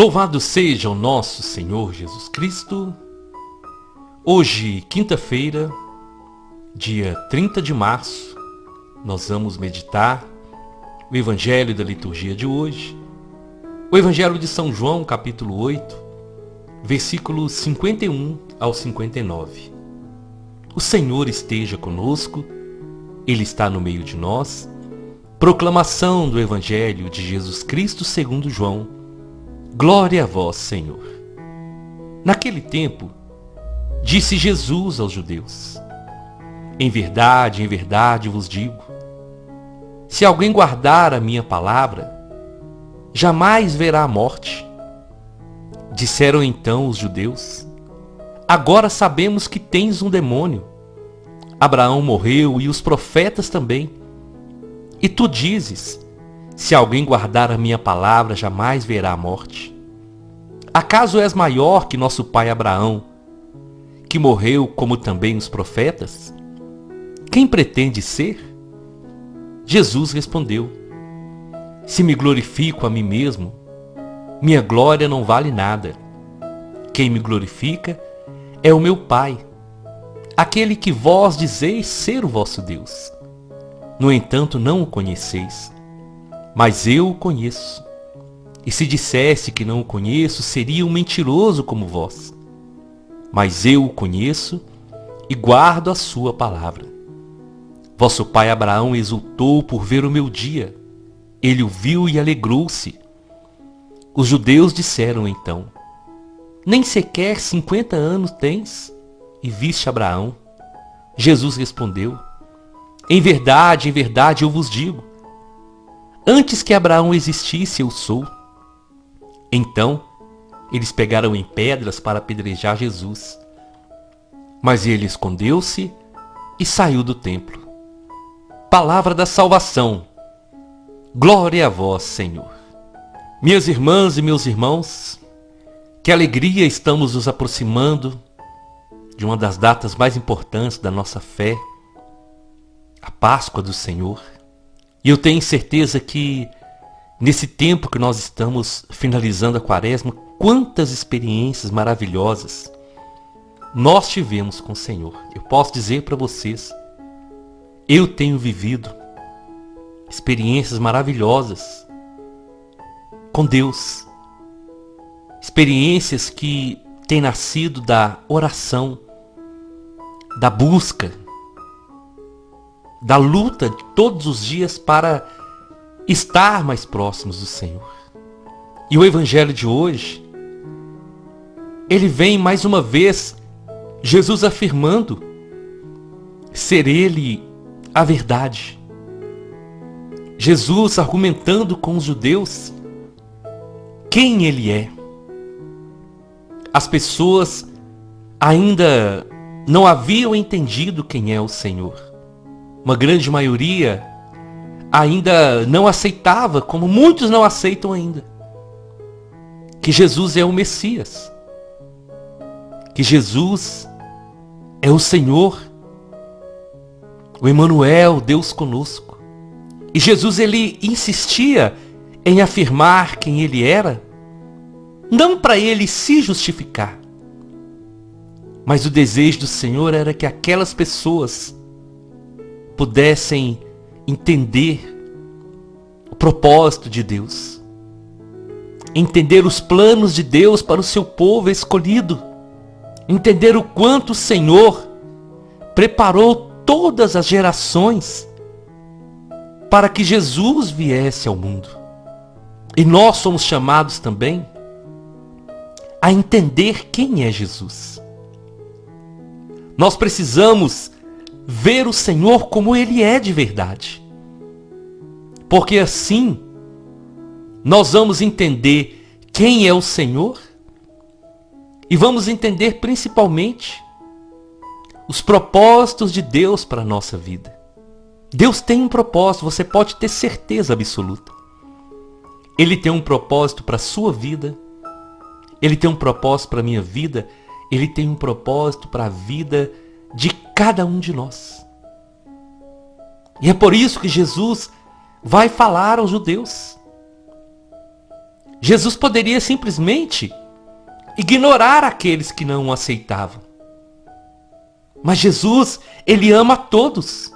Louvado seja o nosso Senhor Jesus Cristo. Hoje, quinta-feira, dia 30 de março, nós vamos meditar o Evangelho da liturgia de hoje, o Evangelho de São João, capítulo 8, versículos 51 ao 59. O Senhor esteja conosco, Ele está no meio de nós. Proclamação do Evangelho de Jesus Cristo segundo João. Glória a vós, Senhor. Naquele tempo, disse Jesus aos judeus: em verdade vos digo, se alguém guardar a minha palavra, jamais verá a morte. Disseram então os judeus: agora sabemos que tens um demônio. Abraão morreu e os profetas também. E tu dizes: se alguém guardar a minha palavra, jamais verá a morte. Acaso és maior que nosso pai Abraão, que morreu como também os profetas? Quem pretende ser? Jesus respondeu: se me glorifico a mim mesmo, minha glória não vale nada. Quem me glorifica é o meu Pai, aquele que vós dizeis ser o vosso Deus. No entanto, não o conheceis, mas eu o conheço. E se dissesse que não o conheço, seria um mentiroso como vós. Mas eu o conheço e guardo a sua palavra. Vosso pai Abraão exultou por ver o meu dia. Ele o viu e alegrou-se. Os judeus disseram então: nem sequer 50 anos tens e viste Abraão? Jesus respondeu: em verdade eu vos digo, antes que Abraão existisse, eu sou. Então, eles pegaram em pedras para apedrejar Jesus. Mas ele escondeu-se e saiu do templo. Palavra da salvação. Glória a vós, Senhor. Minhas irmãs e meus irmãos, que alegria estamos nos aproximando de uma das datas mais importantes da nossa fé, a Páscoa do Senhor. E eu tenho certeza que nesse tempo que nós estamos finalizando a Quaresma, quantas experiências maravilhosas nós tivemos com o Senhor. Eu posso dizer para vocês, eu tenho vivido experiências maravilhosas com Deus. Experiências que têm nascido da oração, da busca, da luta de todos os dias para estar mais próximos do Senhor. E o Evangelho de hoje, ele vem mais uma vez, Jesus afirmando ser Ele a verdade. Jesus argumentando com os judeus quem Ele é. As pessoas ainda não haviam entendido quem é o Senhor. Uma grande maioria ainda não aceitava, como muitos não aceitam ainda, que Jesus é o Messias, que Jesus é o Senhor, o Emanuel, Deus conosco. E Jesus, ele insistia em afirmar quem ele era, não para ele se justificar, mas o desejo do Senhor era que aquelas pessoas pudessem entender o propósito de Deus, entender os planos de Deus para o seu povo escolhido, entender o quanto o Senhor preparou todas as gerações para que Jesus viesse ao mundo. E nós somos chamados também a entender quem é Jesus. Nós precisamos ver o Senhor como Ele é de verdade. Porque assim, nós vamos entender quem é o Senhor e vamos entender principalmente os propósitos de Deus para a nossa vida. Deus tem um propósito, você pode ter certeza absoluta. Ele tem um propósito para a sua vida, Ele tem um propósito para a minha vida, Ele tem um propósito para a vida de cada um de nós. E é por isso que Jesus vai falar aos judeus. Jesus poderia simplesmente ignorar aqueles que não o aceitavam. Mas Jesus, ele ama a todos.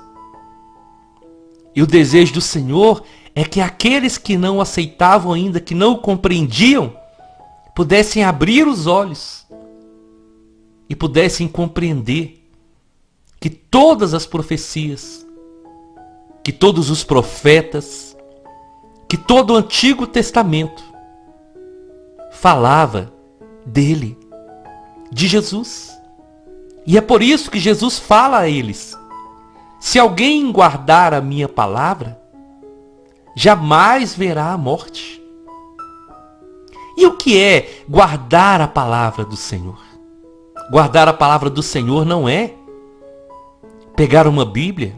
E o desejo do Senhor é que aqueles que não o aceitavam ainda, que não o compreendiam, pudessem abrir os olhos e pudessem compreender que todas as profecias, que todos os profetas, que todo o Antigo Testamento falava dele, de Jesus. E é por isso que Jesus fala a eles: se alguém guardar a minha palavra, jamais verá a morte. E o que é guardar a palavra do Senhor? Guardar a palavra do Senhor não é pegar uma Bíblia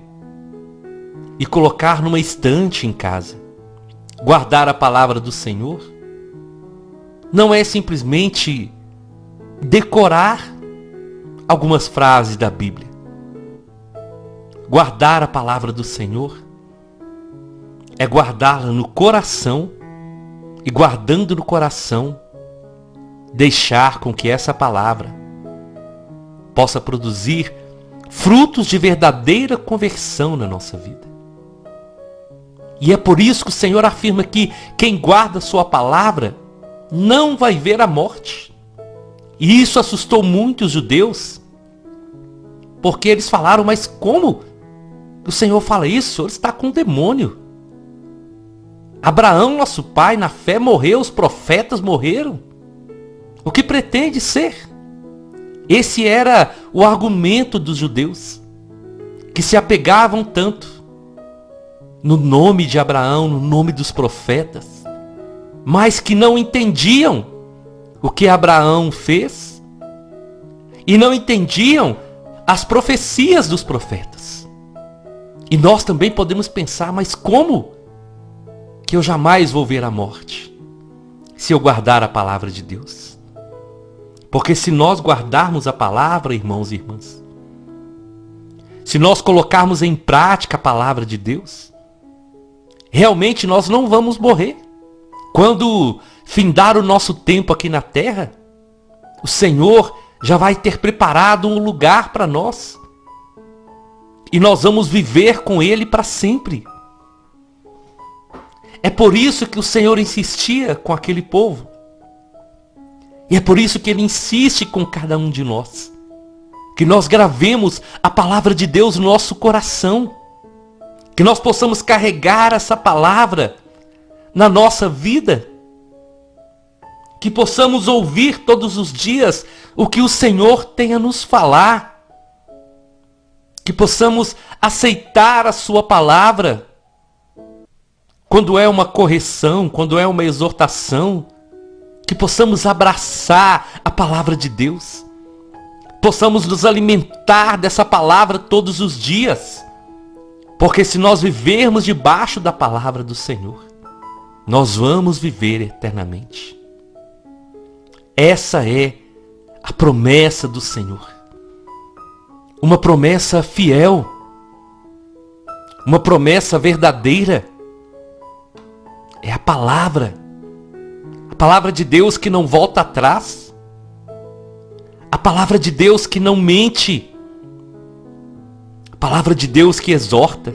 e colocar numa estante em casa. Guardar a palavra do Senhor não é simplesmente decorar algumas frases da Bíblia. Guardar a palavra do Senhor é guardá-la no coração e, guardando no coração, deixar com que essa palavra possa produzir frutos de verdadeira conversão na nossa vida. E é por isso que o Senhor afirma que quem guarda a sua palavra não vai ver a morte. E isso assustou muito os judeus, porque eles falaram: mas como o Senhor fala isso? O Senhor está com um demônio. Abraão, nosso pai, na fé morreu, os profetas morreram. O que pretende ser? Esse era o argumento dos judeus, que se apegavam tanto no nome de Abraão, no nome dos profetas, mas que não entendiam o que Abraão fez e não entendiam as profecias dos profetas. E nós também podemos pensar: mas como que eu jamais vou ver a morte se eu guardar a palavra de Deus? Porque se nós guardarmos a palavra, irmãos e irmãs, se nós colocarmos em prática a palavra de Deus, realmente nós não vamos morrer. Quando findar o nosso tempo aqui na terra, o Senhor já vai ter preparado um lugar para nós. E nós vamos viver com Ele para sempre. É por isso que o Senhor insistia com aquele povo. E é por isso que Ele insiste com cada um de nós. Que nós gravemos a palavra de Deus no nosso coração. Que nós possamos carregar essa palavra na nossa vida. Que possamos ouvir todos os dias o que o Senhor tem a nos falar. Que possamos aceitar a sua palavra quando é uma correção, quando é uma exortação. Que possamos abraçar a palavra de Deus. Possamos nos alimentar dessa palavra todos os dias. Porque se nós vivermos debaixo da palavra do Senhor, nós vamos viver eternamente. Essa é a promessa do Senhor. Uma promessa fiel. Uma promessa verdadeira. É a palavra. A palavra de Deus que não volta atrás. A palavra de Deus que não mente. A palavra de Deus que exorta.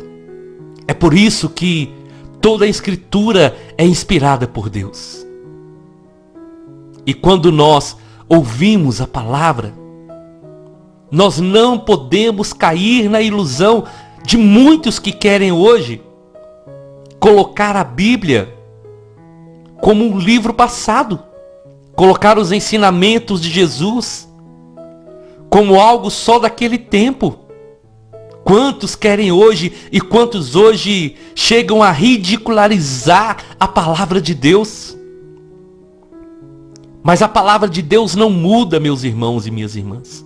É por isso que toda a Escritura é inspirada por Deus. E quando nós ouvimos a palavra, nós não podemos cair na ilusão de muitos que querem hoje colocar a Bíblia como um livro passado, colocar os ensinamentos de Jesus como algo só daquele tempo. Quantos querem hoje e quantos hoje chegam a ridicularizar a palavra de Deus? Mas a palavra de Deus não muda, meus irmãos e minhas irmãs.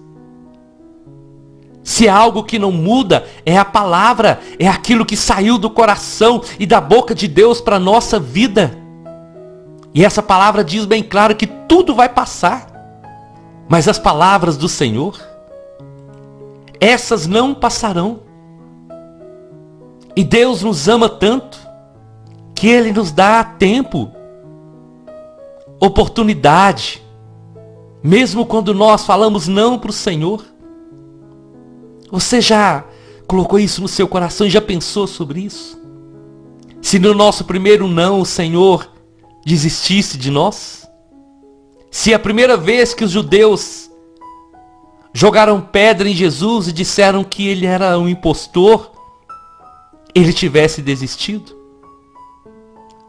Se é algo que não muda, é a palavra, é aquilo que saiu do coração e da boca de Deus para a nossa vida. E essa palavra diz bem claro que tudo vai passar. Mas as palavras do Senhor, essas não passarão. E Deus nos ama tanto que Ele nos dá tempo oportunidade, mesmo quando nós falamos não para o Senhor. Você já colocou isso no seu coração e já pensou sobre isso? Se no nosso primeiro não o Senhor desistisse de nós? Se a primeira vez que os judeus jogaram pedra em Jesus e disseram que ele era um impostor, ele tivesse desistido?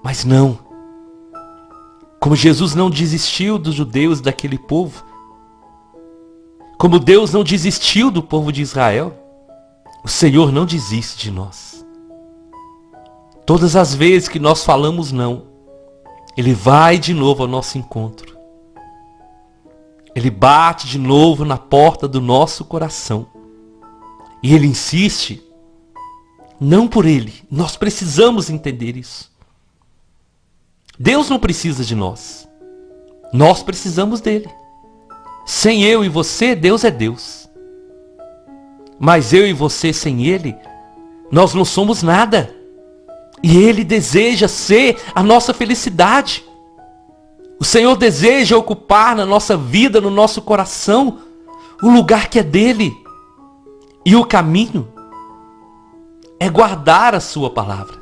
Mas não. Como Jesus não desistiu dos judeus, daquele povo, como Deus não desistiu do povo de Israel, o Senhor não desiste de nós. Todas as vezes que nós falamos não, Ele vai de novo ao nosso encontro. Ele bate de novo na porta do nosso coração. E Ele insiste, não por Ele. Nós precisamos entender isso. Deus não precisa de nós. Nós precisamos dele. Sem eu e você, Deus é Deus. Mas eu e você sem Ele, nós não somos nada. E Ele deseja ser a nossa felicidade. O Senhor deseja ocupar na nossa vida, no nosso coração, o lugar que é dele. E o caminho é guardar a sua palavra.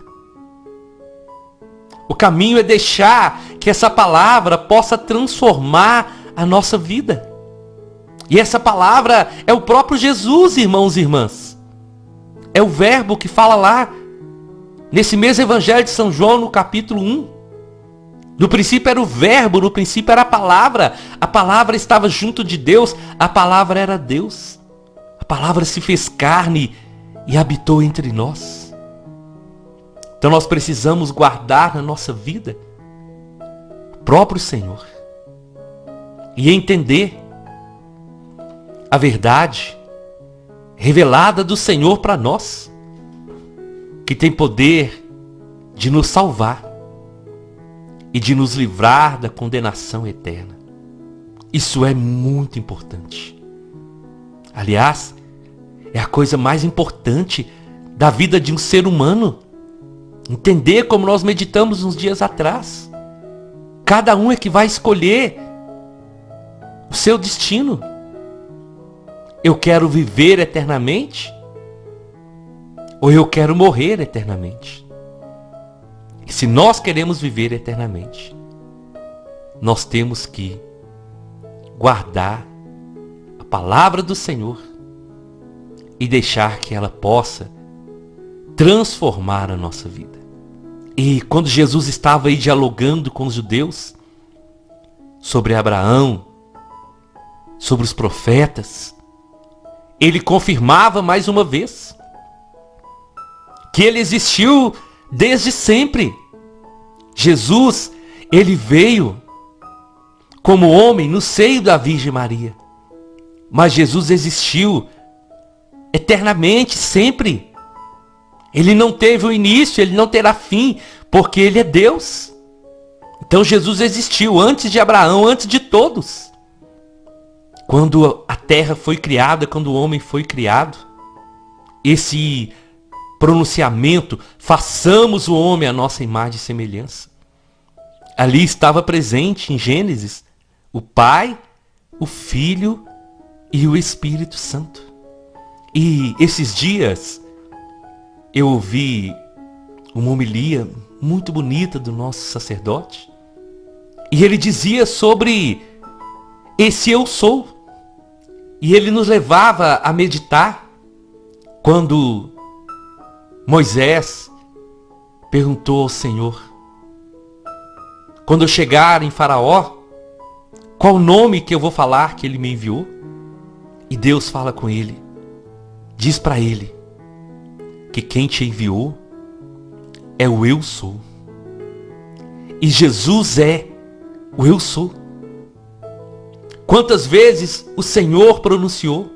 O caminho é deixar que essa palavra possa transformar a nossa vida. E essa palavra é o próprio Jesus, irmãos e irmãs. É o verbo que fala lá, nesse mesmo Evangelho de São João, no capítulo 1. No princípio era o verbo, no princípio era a palavra estava junto de Deus, a palavra era Deus. A palavra se fez carne e habitou entre nós. Então nós precisamos guardar na nossa vida o próprio Senhor. E entender a verdade revelada do Senhor para nós, que tem poder de nos salvar e de nos livrar da condenação eterna. Isso é muito importante. Aliás, é a coisa mais importante da vida de um ser humano. Entender como nós meditamos uns dias atrás. Cada um é que vai escolher o seu destino. Eu quero viver eternamente ou eu quero morrer eternamente? E se nós queremos viver eternamente, nós temos que guardar a palavra do Senhor e deixar que ela possa transformar a nossa vida. E quando Jesus estava aí dialogando com os judeus sobre Abraão, sobre os profetas, ele confirmava mais uma vez que ele existiu desde sempre. Jesus, ele veio como homem no seio da Virgem Maria. Mas Jesus existiu eternamente, sempre. Ele não teve o início, ele não terá fim, porque ele é Deus. Então Jesus existiu antes de Abraão, antes de todos. Quando a terra foi criada, quando o homem foi criado, esse pronunciamento, façamos o homem à nossa imagem e semelhança, ali estava presente em Gênesis o Pai, o Filho e o Espírito Santo. E esses dias eu ouvi uma homilia muito bonita do nosso sacerdote, e ele dizia sobre esse eu sou. E ele nos levava a meditar quando Moisés perguntou ao Senhor: quando eu chegar em Faraó, qual o nome que eu vou falar que ele me enviou? E Deus fala com ele, diz para ele que quem te enviou é o eu sou. E Jesus é o eu sou. Quantas vezes o Senhor pronunciou: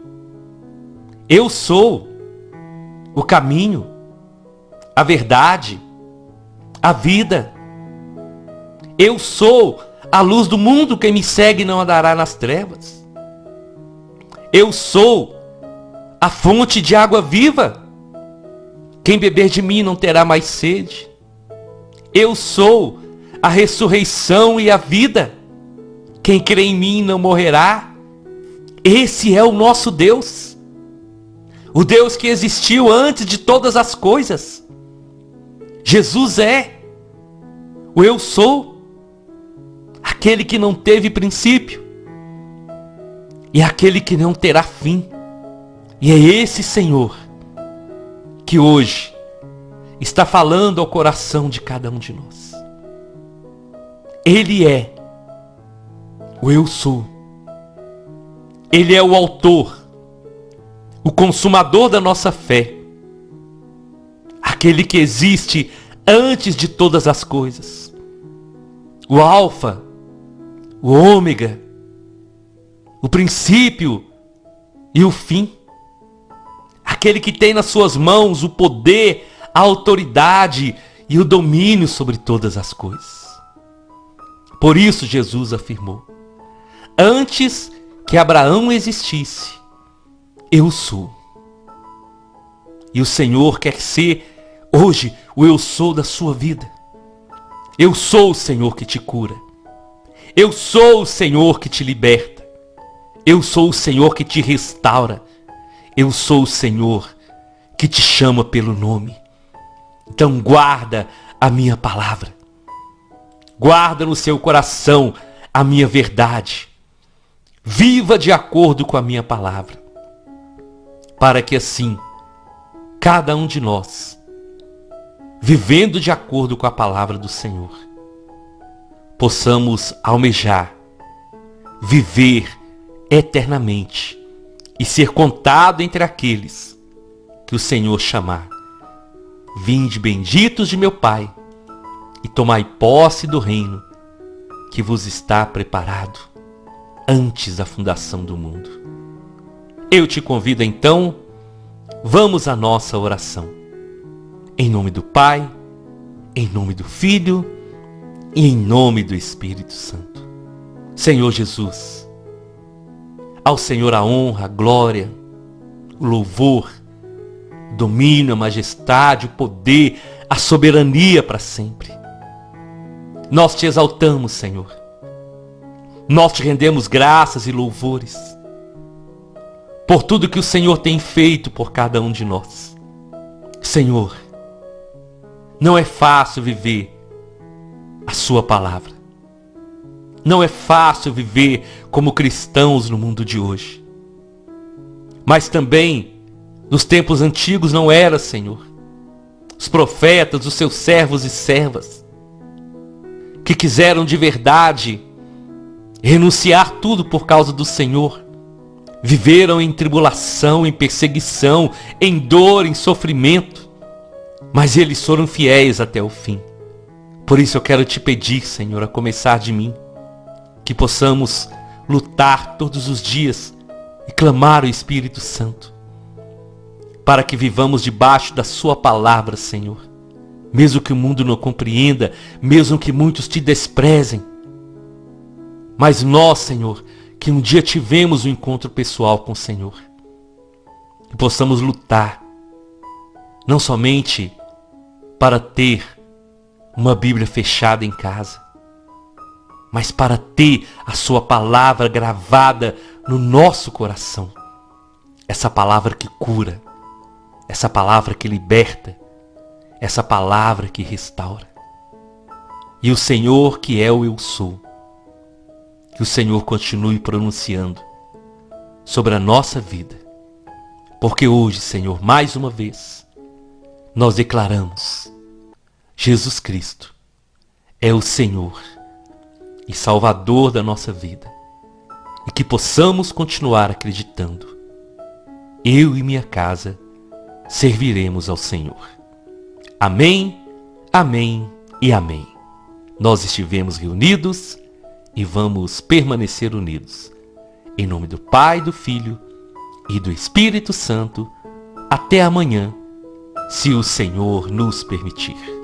eu sou o caminho, a verdade, a vida. Eu sou a luz do mundo, quem me segue não andará nas trevas. Eu sou a fonte de água viva, quem beber de mim não terá mais sede. Eu sou a ressurreição e a vida. Quem crê em mim não morrerá. Esse é o nosso Deus. O Deus que existiu antes de todas as coisas. Jesus é o eu sou, aquele que não teve princípio e aquele que não terá fim. E é esse Senhor que hoje está falando ao coração de cada um de nós. Ele é o eu sou. Ele é o autor, o consumador da nossa fé. Aquele que existe antes de todas as coisas. O alfa, o ômega, o princípio e o fim. Aquele que tem nas suas mãos o poder, a autoridade e o domínio sobre todas as coisas. Por isso Jesus afirmou: antes que Abraão existisse, eu sou. E o Senhor quer ser hoje o eu sou da sua vida. Eu sou o Senhor que te cura. Eu sou o Senhor que te liberta. Eu sou o Senhor que te restaura. Eu sou o Senhor que te chama pelo nome. Então guarda a minha palavra. Guarda no seu coração a minha verdade. Viva de acordo com a minha palavra. Para que assim, cada um de nós, vivendo de acordo com a palavra do Senhor, possamos almejar, viver eternamente e ser contado entre aqueles que o Senhor chamar. Vinde benditos de meu Pai, e tomai posse do reino que vos está preparado antes da fundação do mundo. Eu te convido então, vamos à nossa oração. Em nome do Pai, em nome do Filho e em nome do Espírito Santo. Senhor Jesus, ao Senhor a honra, a glória, o louvor, o domínio, a majestade, o poder, a soberania para sempre. Nós te exaltamos, Senhor. Nós te rendemos graças e louvores por tudo que o Senhor tem feito por cada um de nós. Senhor, não é fácil viver a sua palavra. Não é fácil viver como cristãos no mundo de hoje. Mas também, nos tempos antigos não era, Senhor. Os profetas, os seus servos e servas, que quiseram de verdade renunciar tudo por causa do Senhor, viveram em tribulação, em perseguição, em dor, em sofrimento, mas eles foram fiéis até o fim. Por isso eu quero te pedir, Senhor, a começar de mim, que possamos lutar todos os dias e clamar o Espírito Santo, para que vivamos debaixo da sua palavra, Senhor. Mesmo que o mundo não compreenda, mesmo que muitos te desprezem. Mas nós, Senhor, que um dia tivemos um encontro pessoal com o Senhor, que possamos lutar, não somente para ter uma Bíblia fechada em casa, mas para ter a sua palavra gravada no nosso coração. Essa palavra que cura, essa palavra que liberta, essa palavra que restaura. E o Senhor que é o eu sou, que o Senhor continue pronunciando sobre a nossa vida. Porque hoje, Senhor, mais uma vez, nós declaramos: Jesus Cristo é o Senhor e Salvador da nossa vida. E que possamos continuar acreditando. Eu e minha casa serviremos ao Senhor. Amém, amém e amém. Nós estivemos reunidos e vamos permanecer unidos. Em nome do Pai, do Filho e do Espírito Santo. Até amanhã, se o Senhor nos permitir.